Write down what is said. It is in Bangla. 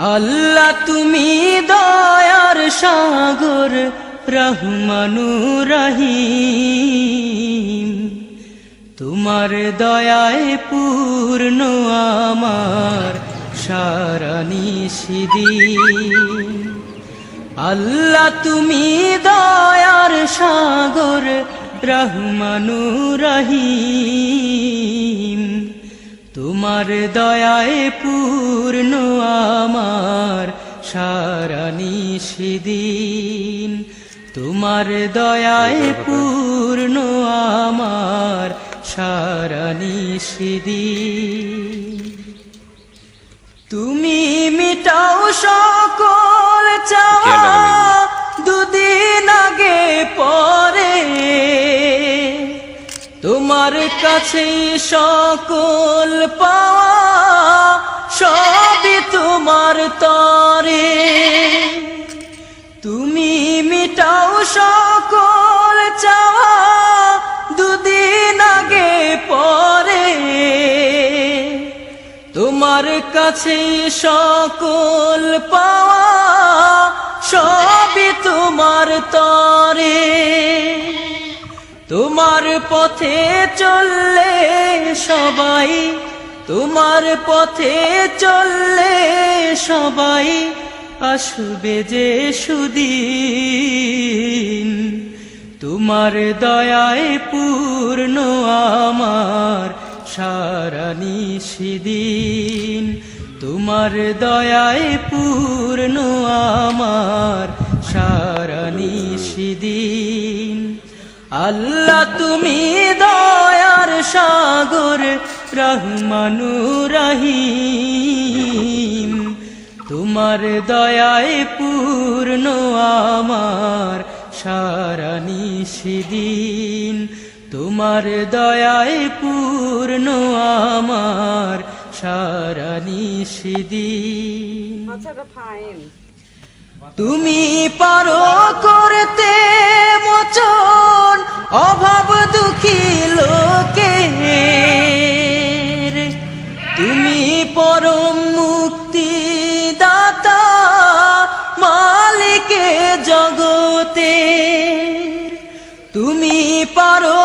আল্লাহ তুমি দয়ার সাগর রহমানুর রহিম, তোমার দয়ায় পূর্ণ আমার সারা নিশিদিন। আল্লাহ তুমি দয়ার সাগর রহমানুর রহিম, তোমার দয়ায় পূর্ণ আমার সারা নিশিদিন। তোমার দয়ায় পূর্ণ আমার সারা নিশিদিন। তুমি মিটাও সকল চাওয়া দুদিন আগে পরে, তোমার কাছে সকল পাওয়া সবই তোমার তরে। তুমি মিটাও সকল চাওয়া দুদিন আগে পরে, তোমার কাছে সকল পাওয়া সবই তোমার তরে। তোমার পথে চললে সবাই, তোমার পথে চললে সবাই আসবে যে সুদিন। তোমার দয়ায় পূর্ণ আমার সারা নিশিদিন। তোমার দয়ায় পূর্ণ আমার সারা নিশিদিন। আল্লাহ তুমি দয়ার সাগর রহমানুর রহিম, তোমার দয়ায় পূর্ণ আমার সারা নিশিদিন। তোমার দয়ায় পূর্ণ আমার সারা নিশিদিন। তুমি পারো করতে মোচন অভাব দুঃখী লোকের, তুমি পরম মুক্তি দাতা মালিকে জগতের। তুমি পারো